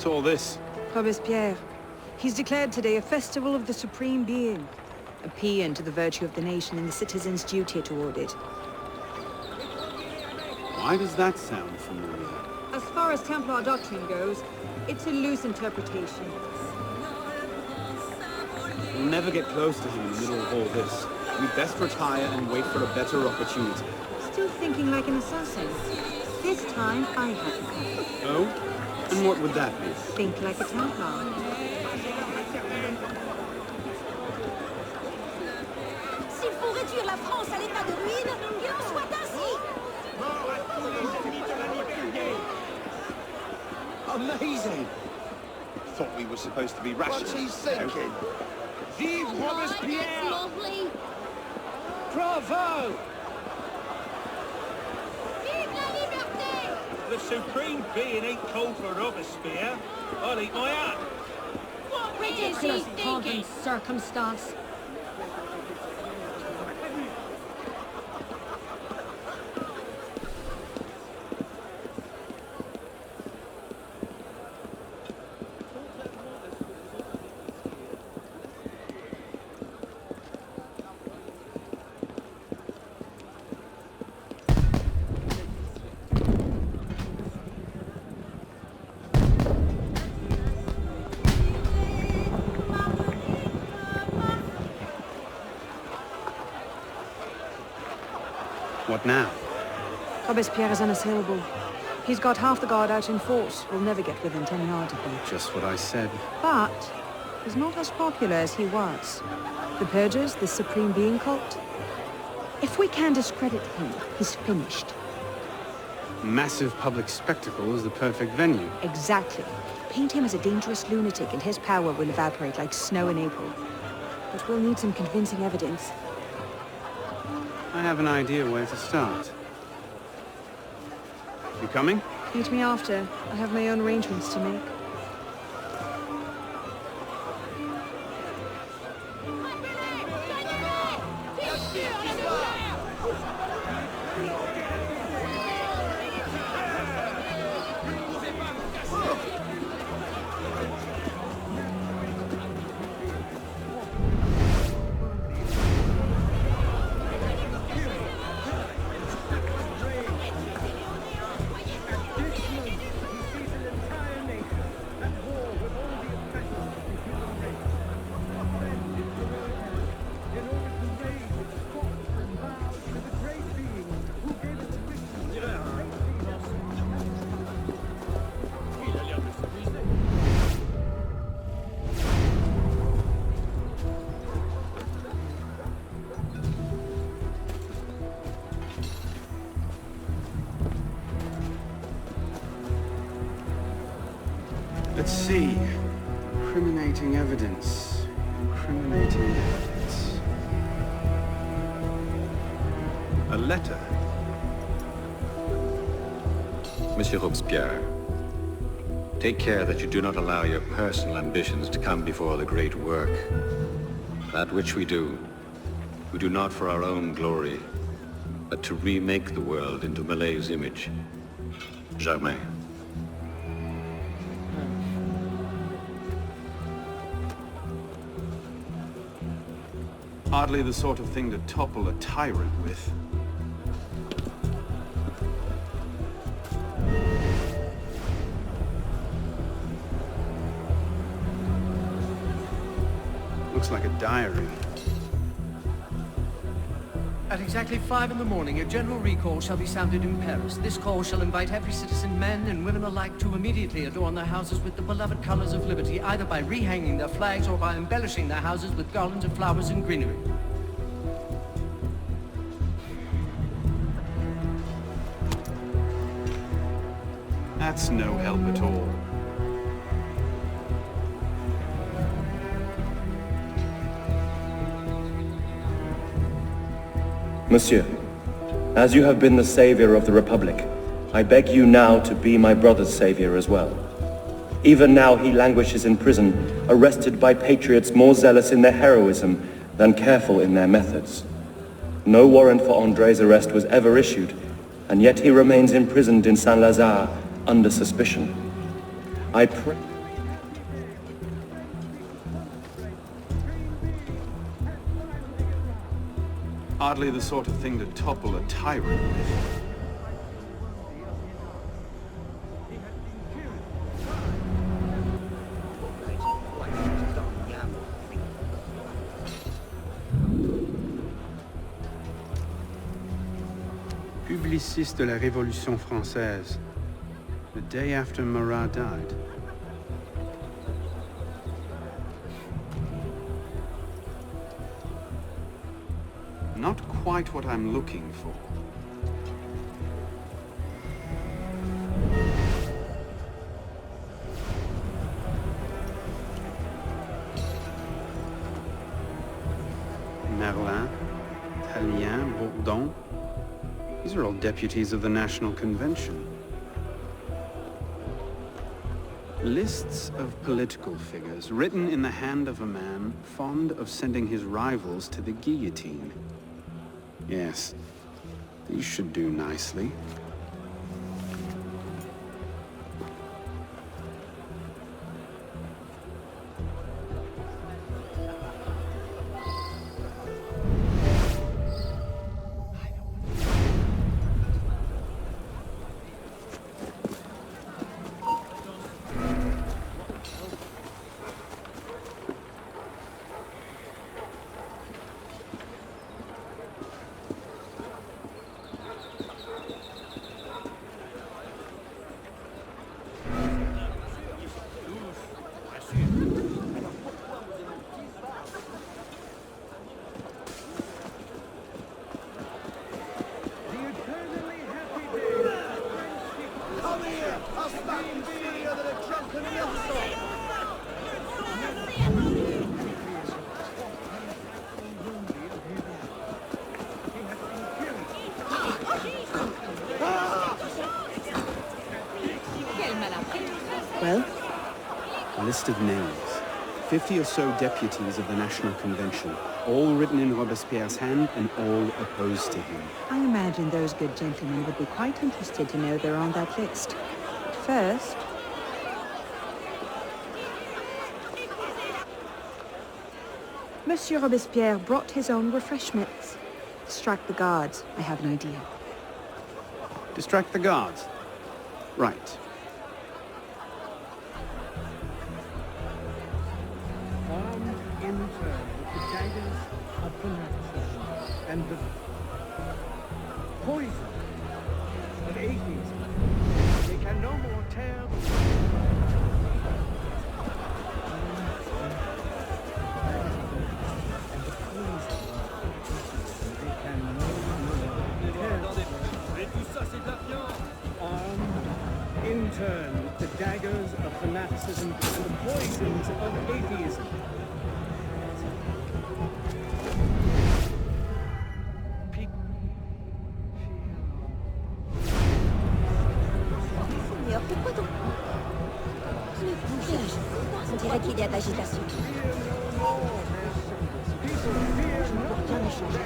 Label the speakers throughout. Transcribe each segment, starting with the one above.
Speaker 1: What's all this?
Speaker 2: Robespierre. He's declared today a festival of the Supreme Being. A paean to the virtue of the nation and the citizens' duty toward it.
Speaker 1: Why does that sound familiar?
Speaker 2: As far as Templar doctrine goes, it's a loose interpretation.
Speaker 1: We'll never get close to him in the middle of all this. We'd best retire and wait for a better opportunity.
Speaker 2: Still thinking like an assassin. This time, I have to come.
Speaker 1: Oh? And what would that be?
Speaker 2: Think like a Templar.
Speaker 3: S'il faut réduire la France à l'état de ruine, qu'il en soit ainsi!
Speaker 1: Amazing! Thought we were supposed to be rational.
Speaker 4: What's he thinking? Vive Robespierre!
Speaker 3: That's lovely!
Speaker 4: Bravo!
Speaker 3: Vive la liberté!
Speaker 5: The Supreme Being ain't called for Robespierre. I'll eat my hat.
Speaker 3: What is he thinking?
Speaker 2: Circumstance.
Speaker 1: What now?
Speaker 2: Robespierre is unassailable. He's got half the guard out in force. We'll never get within 10 yards of him.
Speaker 1: Just what I said.
Speaker 2: But he's not as popular as he was. The Purgers, the Supreme Being cult. If we can discredit him, he's finished.
Speaker 1: Massive public spectacle is the perfect venue.
Speaker 2: Exactly. Paint him as a dangerous lunatic and his power will evaporate like snow in April. But we'll need some convincing evidence.
Speaker 1: I have an idea where to start. You coming?
Speaker 2: Meet me after. I have my own arrangements to make.
Speaker 1: Let's see. Incriminating evidence. Incriminating evidence. A letter.
Speaker 6: Monsieur Robespierre, take care that you do not allow your personal ambitions to come before the great work. That which we do not for our own glory, but to remake the world into Malay's image. Germain.
Speaker 1: Hardly the sort of thing to topple a tyrant with. Looks like a diary.
Speaker 7: At exactly 5 in the morning, a general recall shall be sounded in Paris. This call shall invite every citizen, men and women alike, to immediately adorn their houses with the beloved colors of liberty, either by rehanging their flags or by embellishing their houses with garlands of flowers and greenery.
Speaker 1: That's no help at all.
Speaker 8: Monsieur, as you have been the savior of the Republic, I beg you now to be my brother's savior as well. Even now he languishes in prison, arrested by patriots more zealous in their heroism than careful in their methods. No warrant for André's arrest was ever issued, and yet he remains imprisoned in Saint-Lazare under suspicion. I pray...
Speaker 1: Hardly the sort of thing to topple a tyrant with.
Speaker 9: Publiciste de la Révolution française, the day after Marat died.
Speaker 1: Not quite what I'm looking for.
Speaker 9: Merlin, Tallien, Bourdon. These are all deputies of the National Convention. Lists of political figures written in the hand of a man fond of sending his rivals to the guillotine. Yes, these should do nicely.
Speaker 2: Well?
Speaker 1: A list of names. 50 or so deputies of the National Convention, all written in Robespierre's hand and all opposed to him.
Speaker 2: I imagine those good gentlemen would be quite interested to know they're on that list. But first... Monsieur Robespierre brought his own refreshments. Distract the guards. I have an idea.
Speaker 1: Distract the guards. Right.
Speaker 7: Armed in turn with the daggers of fanaticism and the poison of atheism, they can no more tear in turn with the daggers of fanaticism and the poisons of atheism.
Speaker 3: Seigneur, pourquoi donc? Le bougeage. On dirait qu'il y a de l'agitation. Je ne peux rien y changer.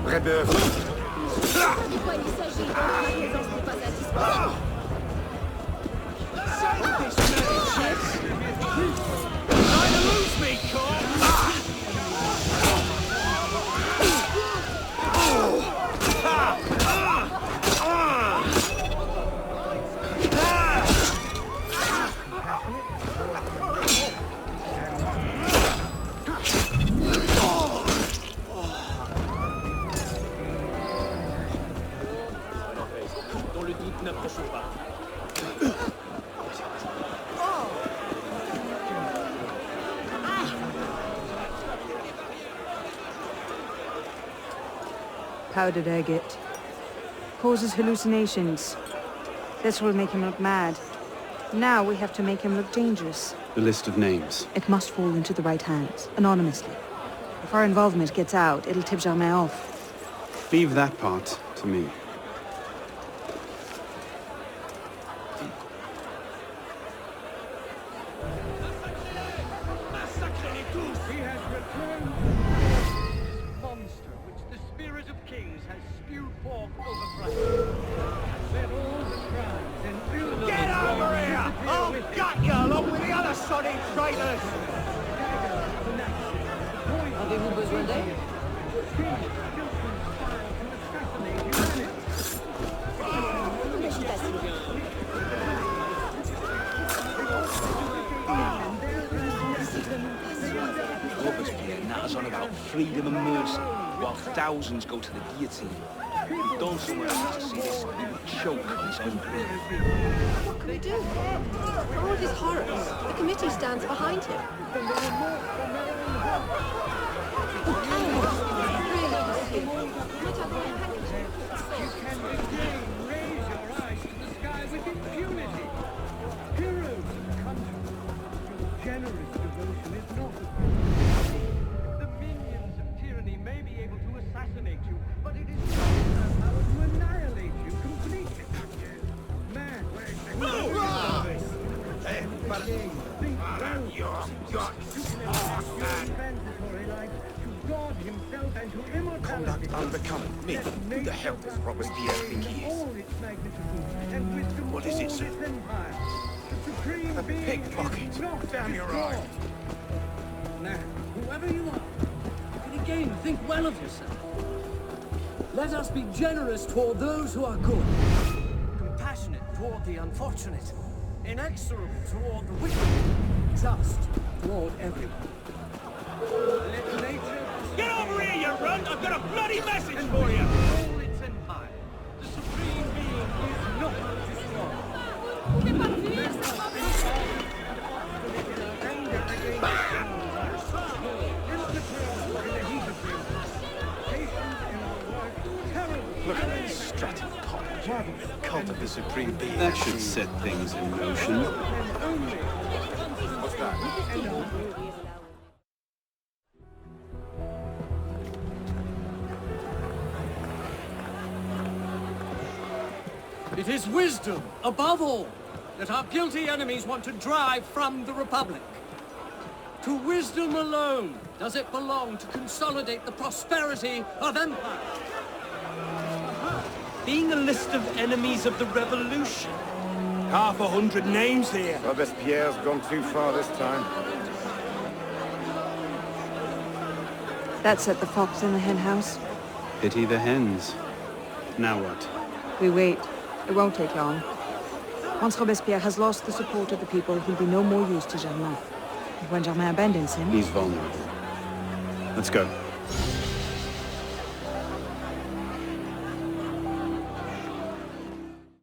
Speaker 4: Brébeuf.
Speaker 3: De quoi il s'agit? Ma présence n'est pas indispensable.
Speaker 2: Powdered agate. Causes hallucinations. This will make him look mad. Now we have to make him look dangerous.
Speaker 1: The list of names.
Speaker 2: It must fall into the right hands, anonymously. If our involvement gets out, it'll tip Germain off.
Speaker 1: Leave that part to me.
Speaker 7: He has Avez-vous besoin d'aide?
Speaker 10: Robespierre natters on about freedom and mercy, while thousands go to the guillotine. Don somewhere else to see this, he would choke on his own blood.
Speaker 3: What can we do? For all of his horrors, the committee stands behind him.
Speaker 4: Conduct unbecoming me. Who the hell does Robespierre think he is? What is it, sir? A pickpocket. Damn your eye.
Speaker 7: Now, whoever you are, and again, think well of yourself. Let us be generous toward those who are good, compassionate toward the unfortunate, inexorable toward the wicked, just toward everyone. Let nature...
Speaker 5: Get over here, you runt! I've got a bloody message for you!
Speaker 7: All its empire, the supreme being is not destroyed.
Speaker 4: Look at that strutting pop. Cult of the Supreme Being.
Speaker 1: That should set things in motion.
Speaker 4: What's that?
Speaker 7: It is wisdom, above all, that our guilty enemies want to drive from the Republic. To wisdom alone does it belong to consolidate the prosperity of empire.
Speaker 5: Being a list of enemies of the revolution. 100 names here.
Speaker 4: Robespierre's gone too far this time.
Speaker 2: That set the fox in the hen house.
Speaker 1: Pity the hens. Now what?
Speaker 2: We wait. It won't take long. Once Robespierre has lost the support of the people, he'll be no more use to Germain. When Germain abandons him...
Speaker 1: He's vulnerable. Let's go.